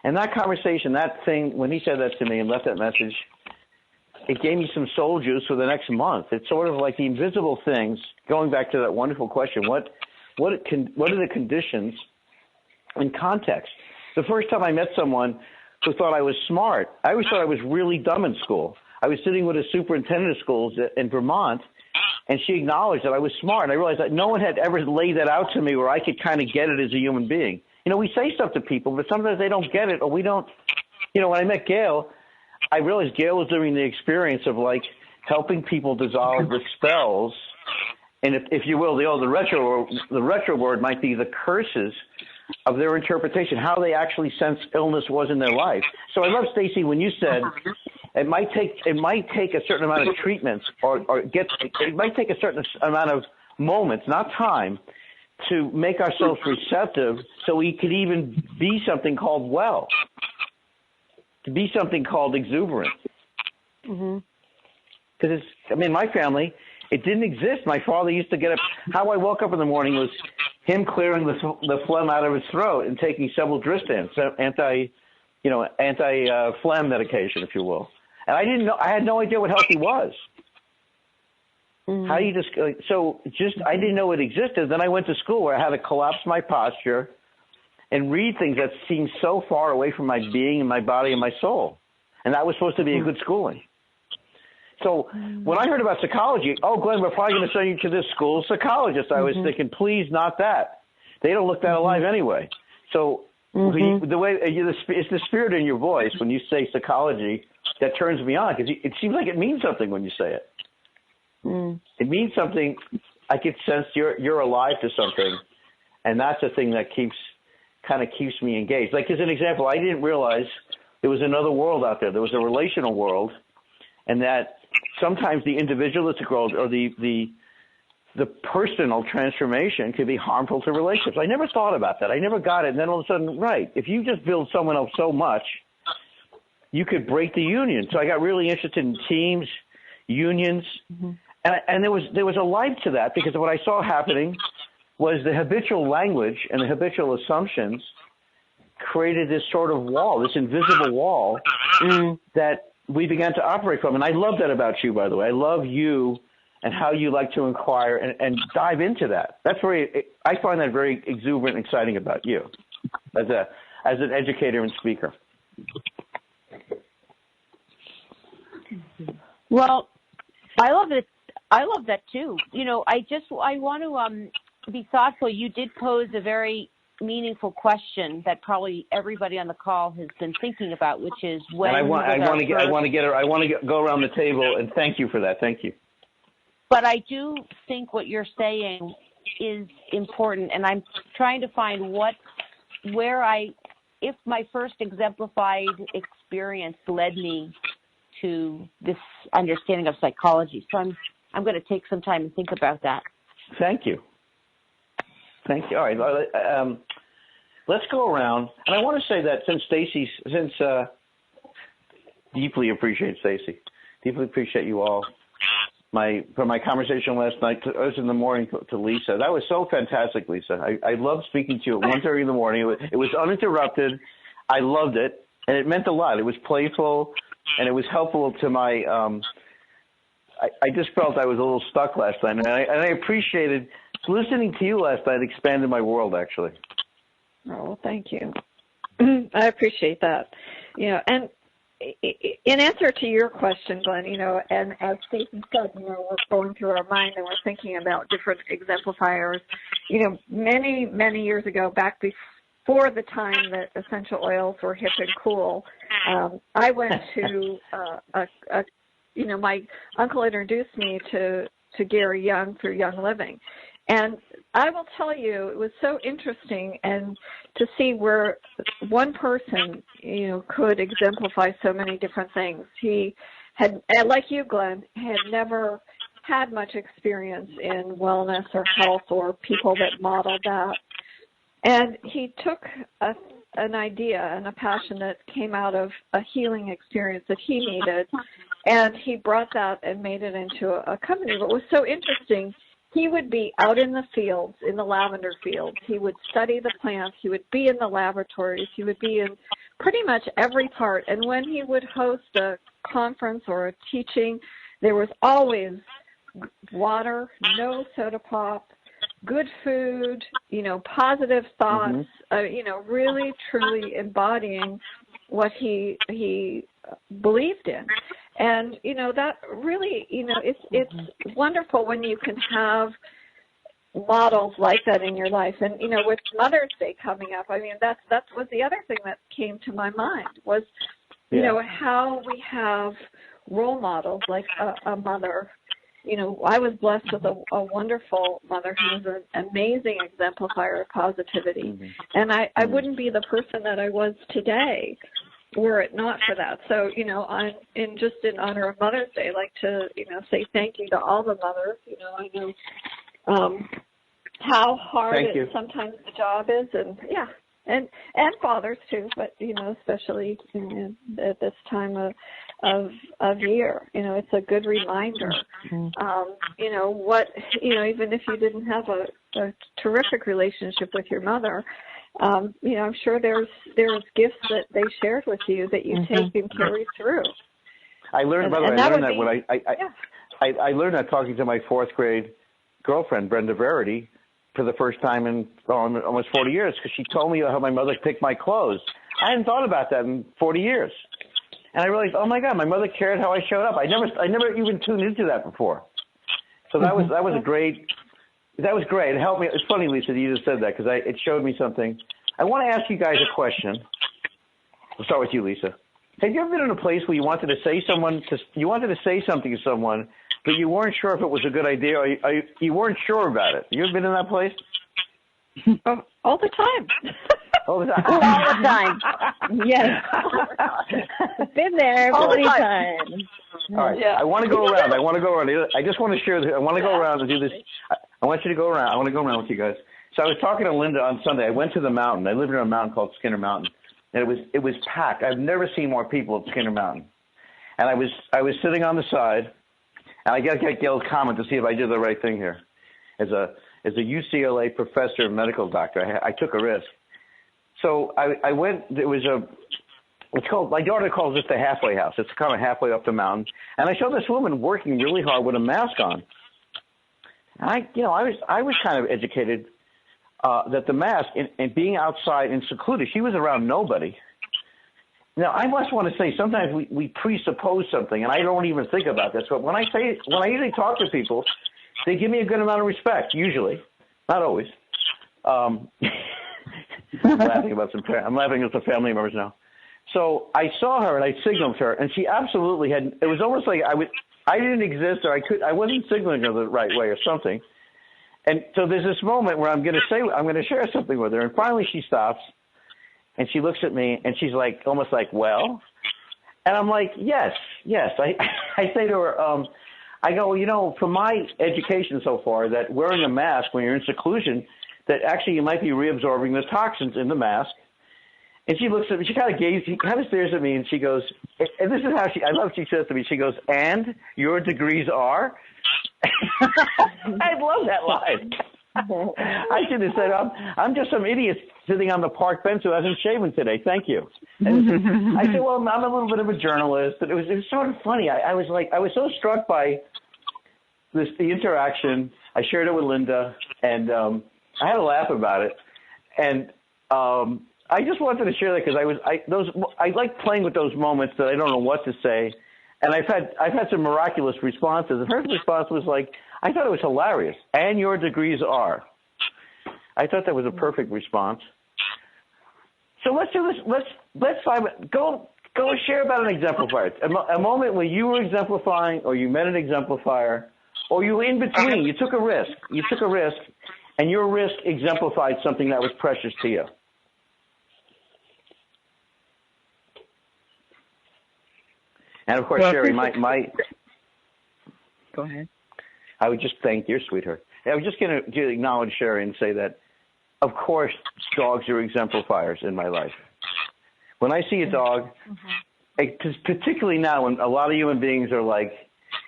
Speaker 2: And that conversation, that thing, when he said that to me and left that message, it gave me some soul juice for the next month. It's sort of like the invisible things, going back to that wonderful question, what are the conditions and context? The first time I met someone who thought I was smart, I always thought I was really dumb in school. I was sitting with a superintendent of schools in Vermont, and she acknowledged that I was smart. And I realized that no one had ever laid that out to me where I could kind of get it as a human being. We say stuff to people, but sometimes they don't get it, or we don't. When I met Gail, I realized Gail was doing the experience of like helping people dissolve the spells, and if you will, the retro word might be the curses of their interpretation, how they actually sense illness was in their life. So I love, Stacey, when you said it might take a certain amount of treatments it might take a certain amount of moments, not time, to make ourselves receptive so we could even be something called well, to be something called exuberant. Because my family, it didn't exist. My father used to get up. How I woke up in the morning was him clearing the phlegm out of his throat and taking several Dristan, anti-phlegm medication, if you will. And I had no idea what healthy was. How do you I didn't know it existed. Then I went to school where I had to collapse my posture and read things that seemed so far away from my being and my body and my soul. And that was supposed to be a good schooling. So when I heard about psychology, Glenn, we're probably going to send you to this school psychologist. I was thinking, please, not that. They don't look that alive anyway. So the way it's the spirit in your voice when you say psychology that turns me on, because it seems like it means something when you say it. It means something. I could sense you're alive to something, and that's the thing that keeps me engaged. Like as an example, I didn't realize there was another world out there. There was a relational world, and that sometimes the individualistic world or the personal transformation could be harmful to relationships. I never thought about that. I never got it. And then all of a sudden, right, if you just build someone else so much, you could break the union. So I got really interested in teams, unions, and there was a life to that, because what I saw happening was the habitual language and the habitual assumptions created this sort of wall, this invisible wall that we began to operate from. And I love that about you, by the way. I love you and how you like to inquire and dive into that. I find that very exuberant and exciting about you as an educator and speaker.
Speaker 3: Well, I love it. I love that too. I want to be thoughtful. You did pose a very meaningful question that probably everybody on the call has been thinking about, which is when. And I want
Speaker 2: to go around the table and thank you for that. Thank you.
Speaker 3: But I do think what you're saying is important, and I'm trying to find if my first exemplified experience led me to this understanding of psychology. So I'm going to take some time and think about that.
Speaker 2: Thank you. All right. Let's go around. And I want to say that since deeply appreciate Stacey, deeply appreciate you all. From my conversation last night, I was in the morning to Lisa. That was so fantastic, Lisa. I loved speaking to you at 1:30 in the morning. It was uninterrupted. I loved it, and it meant a lot. It was playful, and it was helpful to my I just felt I was a little stuck last night, and I appreciated listening to you last night. Expanded my world, actually.
Speaker 6: Oh, well, thank you. I appreciate that. And in answer to your question, Glenn, and as Stacey said, we're going through our mind and we're thinking about different exemplifiers. Many, many years ago, back before the time that essential oils were hip and cool, I went to my uncle introduced me to Gary Young through Young Living. And I will tell you, it was so interesting and to see where one person, could exemplify so many different things. He had, like you, Glenn, had never had much experience in wellness or health or people that modeled that. And he took an idea and a passion that came out of a healing experience that he needed, and he brought that and made it into a company. What was so interesting, he would be out in the fields, in the lavender fields. He would study the plants. He would be in the laboratories. He would be in pretty much every part. And when he would host a conference or a teaching, there was always water, no soda pop, good food, positive thoughts, really, truly embodying what he believed in. And, that really, it's wonderful when you can have models like that in your life. And, with Mother's Day coming up, that was the other thing that came to my mind was you know, how we have role models like a mother. You know, I was blessed with a wonderful mother who was an amazing exemplifier of positivity. And I wouldn't be the person that I was today were it not for that. So, you know, in honor of Mother's Day, I'd like to, you know, say thank you to all the mothers. You know, I know how hard sometimes the job is, and fathers too, but, you know, especially at this time of year, you know, it's a good reminder. You know, even if you didn't have a terrific relationship with your mother, you know, I'm sure there's gifts that they shared with you that you take and carry through.
Speaker 2: I learned, by the way, I learned that talking to my fourth grade girlfriend, Brenda Verity, for the first time in almost 40 years, because she told me how my mother picked my clothes. I hadn't thought about that in 40 years. And I realized, oh my God, my mother cared how I showed up. I never even tuned into that before. So that was great. That was great. It helped me. It's funny, Lisa, that you just said that, because it showed me something. I want to ask you guys a question. We'll start with you, Lisa. Have you ever been in a place where you wanted to say something to someone, but you weren't sure if it was a good idea, or you weren't sure about it? You ever been in that place?
Speaker 6: All the time.
Speaker 2: All the time.
Speaker 3: All the time. Yes. Been there plenty of times.
Speaker 2: All right. Yeah. I want to go around. I just want to share this. I want to go around and do this. I want you to go around. I want to go around with you guys. So I was talking to Linda on Sunday. I went to the mountain. I live near a mountain called Skinner Mountain, and it was packed. I've never seen more people at Skinner Mountain. And I was sitting on the side, and I got to get Gail's comment to see if I did the right thing here. As a UCLA professor and medical doctor, I took a risk. So I went. It's called. My daughter calls this the halfway house. It's kind of halfway up the mountain, and I saw this woman working really hard with a mask on. And I was kind of educated that the mask and being outside and secluded, she was around nobody. Now, I must want to say, sometimes we presuppose something, and I don't even think about this. But when I usually talk to people, they give me a good amount of respect. Usually, not always. I'm laughing at some family members now. So I saw her and I signaled her, and she absolutely had. It was almost like I didn't exist, or I wasn't signaling her the right way or something. And so there's this moment where I'm going to share something with her, and finally she stops. And she looks at me, and she's like, almost like, well? And I'm like, yes. I say to her, I go, you know, from my education so far, that wearing a mask when you're in seclusion, that actually you might be reabsorbing the toxins in the mask. And she looks at me, she kind of stares at me, and she goes, and this is how I love what she says to me. She goes, and your degrees are? I love that line. I should have said, I'm just some idiot sitting on the park bench who hasn't shaven today. Thank you. And I said, well, I'm a little bit of a journalist. And it was sort of funny. I was so struck by the interaction. I shared it with Linda, and I had a laugh about it. And I just wanted to share that because I like playing with those moments that I don't know what to say. And I've had some miraculous responses. And her response was like, I thought it was hilarious. And your degrees are. I thought that was a perfect response. So let's do this. Let's go share about an exemplifier. A moment where you were exemplifying, or you met an exemplifier, or you were in between. You took a risk. And your risk exemplified something that was precious to you. And of course, Sherry,
Speaker 5: Go ahead.
Speaker 2: I would just thank your sweetheart. I was just going to acknowledge Sherry and say that, of course, dogs are exemplifiers in my life. When I see a dog, particularly now when a lot of human beings are like,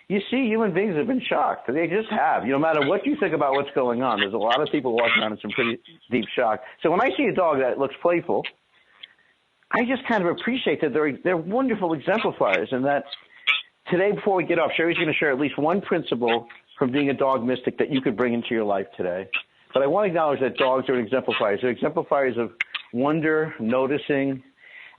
Speaker 2: you see, human beings have been shocked. They just have. No matter what you think about what's going on, there's a lot of people walking around in some pretty deep shock. So when I see a dog that looks playful, I just kind of appreciate that they're wonderful exemplifiers, and that today, before we get off, Sherry's going to share at least one principle from being a dog mystic that you could bring into your life today. But I want to acknowledge that dogs are exemplifiers. They're exemplifiers of wonder, noticing,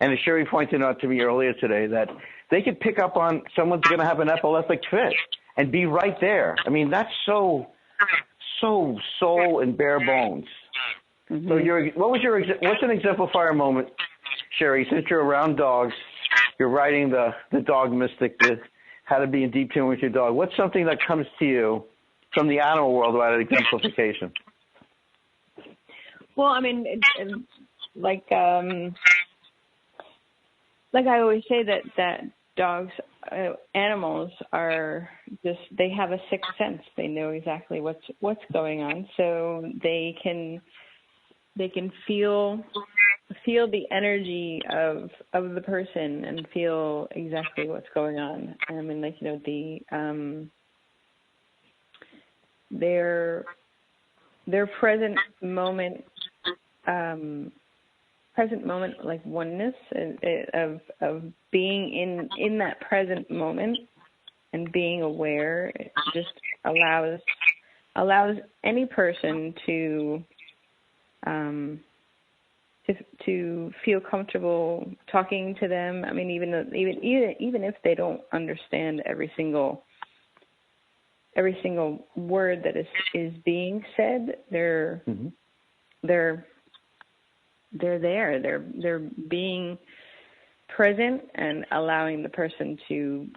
Speaker 2: and as Sherry pointed out to me earlier today, that they could pick up on someone's going to have an epileptic fit and be right there. I mean, that's so soul and bare bones. So what's an exemplifier moment, Sherry, since you're around dogs you're writing the Dog Mystic, how to be in deep tune with your dog. What's something that comes to you from the animal world about exemplification?
Speaker 10: Well, I mean, like I always say that dogs, animals are just, they have a sixth sense. They know exactly what's going on, so they can feel the energy of the person and feel exactly what's going on. I mean, like, you know, their present moment, like oneness of being in that present moment and being aware, it just allows any person to feel comfortable talking to them. I mean, even if they don't understand every single word that is being said, they're there. They're being present and allowing the person to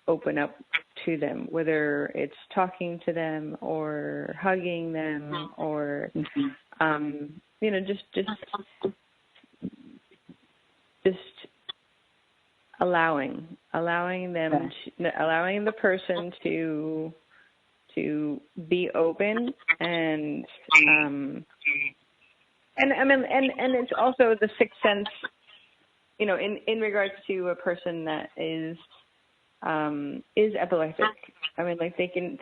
Speaker 10: open up to them, whether it's talking to them or hugging them or you know, just allowing them allowing the person to be open and I mean, and it's also the sixth sense, you know, in regards to a person that is epileptic. I mean, like they can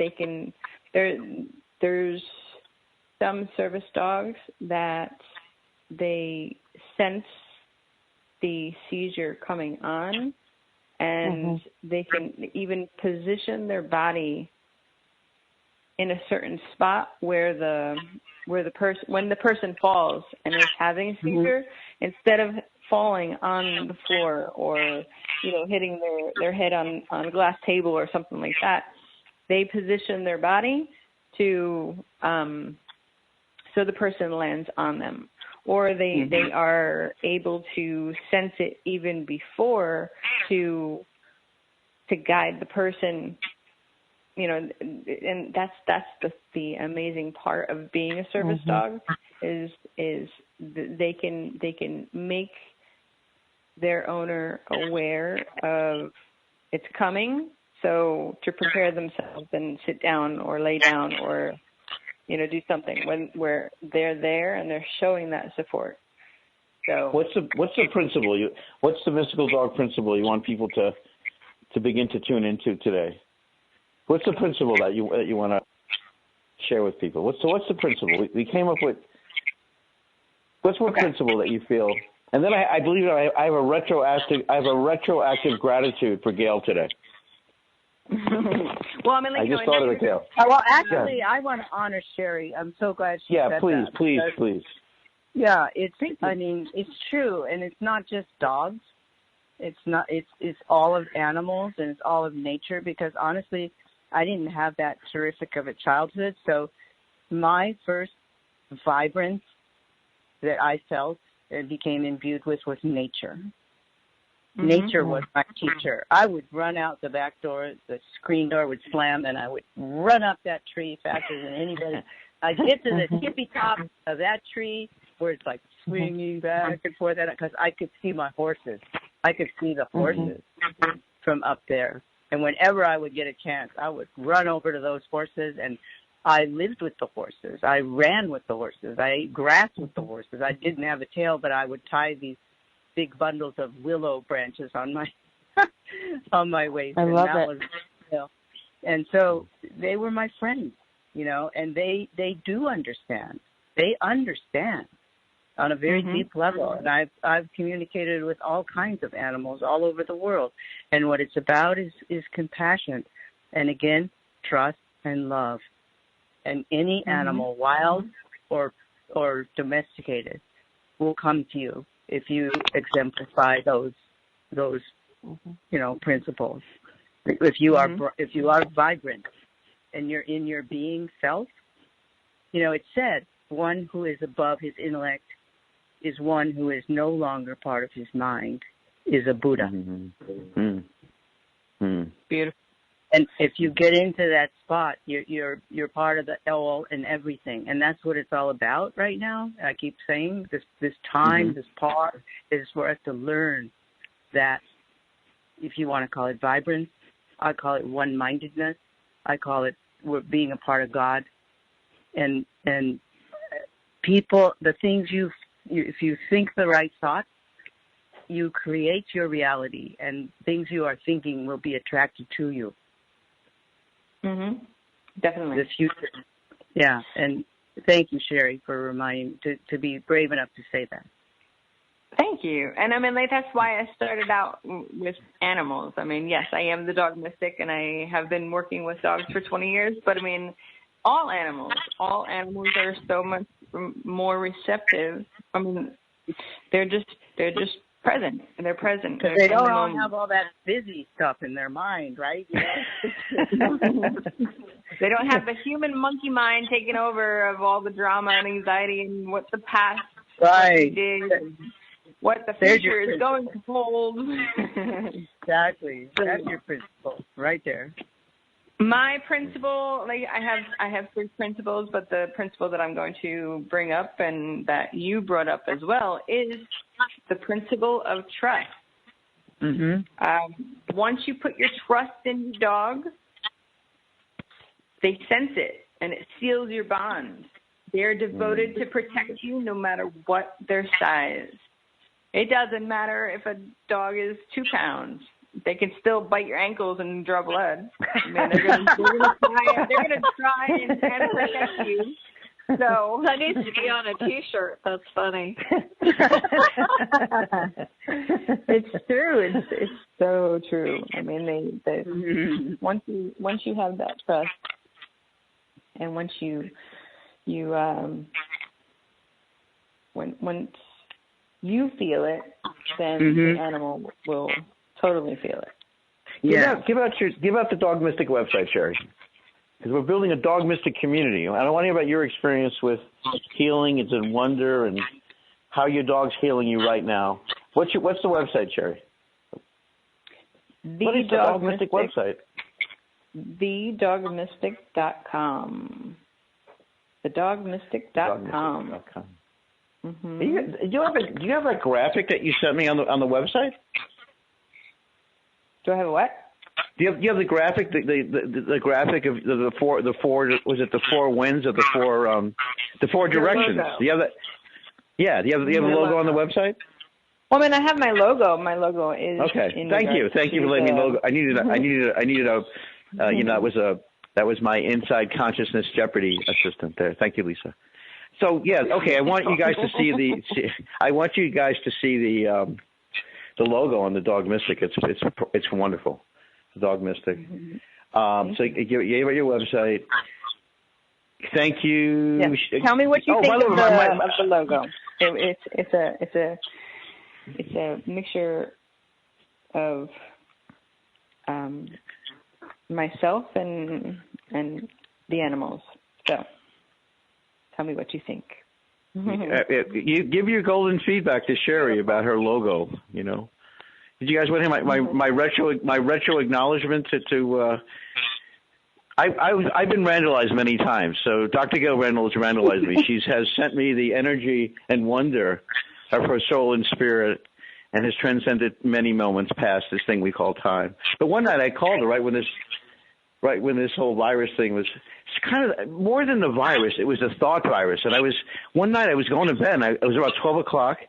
Speaker 10: there's some service dogs that they sense the seizure coming on, and they can even position their body in a certain spot where the person, when the person falls and is having a seizure, instead of falling on the floor or, you know, hitting their head on a glass table or something like that, they position their body to so the person lands on them, or they are able to sense it even before to guide the person. You know, and that's the amazing part of being a service dog is they can make their owner aware of it's coming, so to prepare themselves and sit down or lay down or, you know, do something where they're there and they're showing that support. So
Speaker 2: what's the principle? What's the mystical dog principle you want people to begin to tune into today? What's the principle that you want to share with people? What's the principle? We came up with. What's one principle that you feel? And then I believe I have a retroactive gratitude for Gail today.
Speaker 5: Well, I mean, like,
Speaker 2: I just thought of it, Gail.
Speaker 5: Well, actually, I want to honor Sherry. I'm so glad she said that.
Speaker 2: Please.
Speaker 5: Yeah, I mean, it's true, and it's not just dogs. It's all of animals and it's all of nature, because honestly, I didn't have that terrific of a childhood. So my first vibrance that I felt and became imbued with was nature. Nature was my teacher. I would run out the back door, the screen door would slam, and I would run up that tree faster than anybody. I'd get to the tippy top of that tree where it's like swinging back and forth, because I could see my horses. I could see the horses from up there. And whenever I would get a chance, I would run over to those horses, and I lived with the horses. I ran with the horses. I ate grass with the horses. I didn't have a tail, but I would tie these big bundles of willow branches on my on my waist.
Speaker 3: I love it.
Speaker 5: You know, and so they were my friends, you know, and they do understand. They understand on a very deep level. And I've communicated with all kinds of animals all over the world. And what it's about is compassion. And again, trust and love. And any animal, wild or domesticated, will come to you if you exemplify those you know, principles. If you are vibrant and you're in your being self, you know, it said, one who is above his intellect is one who is no longer part of his mind. is a Buddha.
Speaker 2: Mm-hmm. Mm-hmm.
Speaker 5: Beautiful. And if you get into that spot, you're part of the all and everything, and that's what it's all about right now. I keep saying this time, this pause is for us to learn that, if you want to call it vibrance, I call it one-mindedness. I call it we're being a part of God, and people, the things if you think the right thoughts, you create your reality, and things you are thinking will be attracted to you.
Speaker 10: Mm-hmm. Definitely.
Speaker 5: The future. Yeah, and thank you, Sherry, for reminding to be brave enough to say that.
Speaker 10: Thank you. And I mean, that's why I started out with animals. I mean, yes, I am the dog mystic, and I have been working with dogs for 20 years. But I mean, all animals are so much more receptive. I mean, they're just present. They're present.
Speaker 5: Because they don't all have all that busy stuff in their mind, right? You know?
Speaker 10: They don't have the human monkey mind taking over of all the drama and anxiety and what the past did, what the future is going to hold.
Speaker 5: Exactly. That's your principle right there.
Speaker 10: My principle, like I have 3 principles, but the principle that I'm going to bring up and that you brought up as well is the principle of trust.
Speaker 5: Mm-hmm.
Speaker 10: Once you put your trust in your dog, they sense it, and it seals your bond. They're devoted to protect you no matter what their size. It doesn't matter if a dog is 2 pounds. They can still bite your ankles and draw blood. I mean, they're going to try and protect you. So
Speaker 6: that needs to be on a T-shirt. That's funny.
Speaker 10: It's true. It's so true. I mean, they once you have that trust, and once you once you feel it, then the animal will totally feel it.
Speaker 2: Yeah. Give out the Dog Mystic website, Sherry, because we're building a Dog Mystic community. I don't want to hear about your experience with healing. It's a wonder, and how your dog's healing you right now. What's the website, Sherry? What is the Dog Mystic website?
Speaker 10: TheDogMystic.com. TheDogMystic.com.
Speaker 2: Mm-hmm. Do you have that graphic that you sent me on the website?
Speaker 10: Do I have a what?
Speaker 2: Do you have the graphic the graphic of the four was it the 4 winds of the 4 directions? Do you have that? Yeah. Do you have the logo on the website?
Speaker 10: Well, I mean, I have my logo. My logo is
Speaker 2: okay. Thank you for letting me logo. I needed a that was my inside consciousness Jeopardy assistant there. Thank you, Lisa. So yeah, okay. I want you guys to see the logo on the Dog Mystic. It's wonderful. The Dog Mystic. So you gave out your website. Thank you.
Speaker 10: Yeah. Tell me what you think of the logo. It's a mixture of myself and the animals. So tell me what you think.
Speaker 2: You give your golden feedback to Sherry about her logo. You know, did you guys want to hear my retro acknowledgement to I've been Randallized many times. So Dr. Gail Randall has Randallized me. She has sent me the energy and wonder of her soul and spirit, and has transcended many moments past this thing we call time. But one night I called her right when this whole virus thing was. It's kind of more than the virus. It was a thought virus. And one night I was going to bed, and it was about 12 o'clock,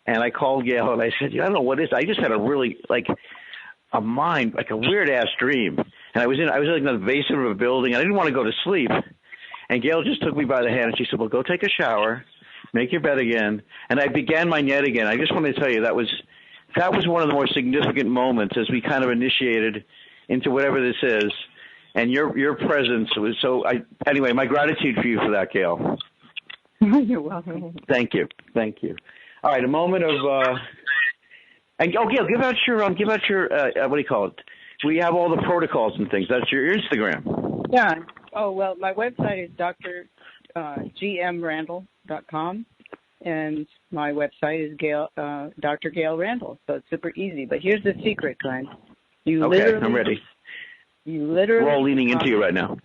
Speaker 2: and I called Gail, and I said, I don't know what it is. I just had a really, a mind, like a weird-ass dream. And I was in the basement of a building, and I didn't want to go to sleep. And Gail just took me by the hand, and she said, well, go take a shower, make your bed again. And I began my net again. I just wanted to tell you that was one of the more significant moments as we kind of initiated into whatever this is. And your presence was so. Anyway, my gratitude for you for that, Gail.
Speaker 5: You're welcome.
Speaker 2: Thank you. All right, a moment of. Gail, give out your what do you call it? We have all the protocols and things. That's your Instagram.
Speaker 5: Yeah. Oh well, my website is drgmrandall.com, and my website is Dr. Gail Randall. So it's super easy. But here's the secret, Glenn.
Speaker 2: Okay, I'm ready.
Speaker 5: You literally.
Speaker 2: We're all leaning into you right now.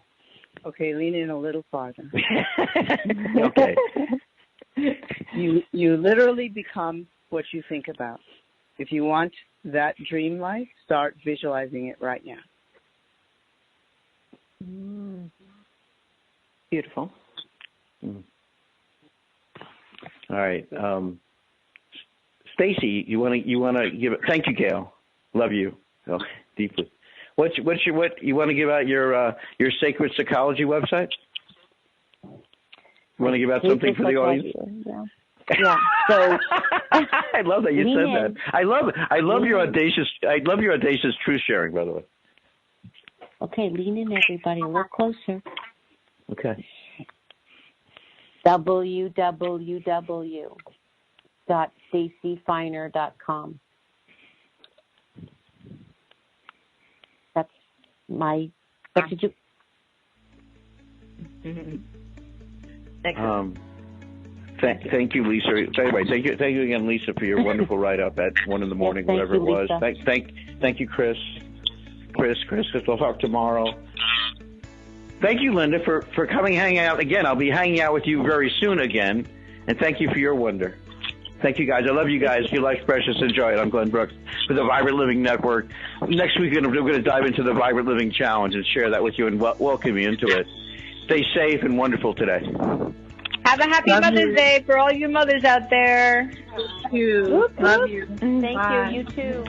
Speaker 5: Okay, lean in a little farther.
Speaker 2: Okay.
Speaker 5: You literally become what you think about. If you want that dream life, start visualizing it right now.
Speaker 10: Beautiful.
Speaker 2: All right. Stacy, you want to give it? Thank you, Gail. Love you deeply. What you want to give out your Sacred Psychology website? You want to give out something for the audience?
Speaker 3: Yeah. So
Speaker 2: I love that you said that. I love your audacious truth sharing, by the way.
Speaker 3: Okay, lean in, everybody. A little closer.
Speaker 2: Okay.
Speaker 3: www.stacyfiner.com. That's my. What did you?
Speaker 2: Thank you, Lisa. Anyway, thank you again, Lisa, for your wonderful write-up at 1 a.m, whatever it was. Thank you, Chris. Chris, we'll talk tomorrow. Thank you, Linda, for coming hanging out again. I'll be hanging out with you very soon again. And thank you for your wonder. Thank you, guys. I love you guys. Your life's precious. Enjoy it. I'm Glenn Brooks for the Vibrant Living Network. Next week, we're going to dive into the Vibrant Living Challenge and share that with you and welcome you into it. Stay safe and wonderful today.
Speaker 11: Have a happy Mother's Day for all you mothers out there.
Speaker 5: Thank you.
Speaker 3: Thank you. You too.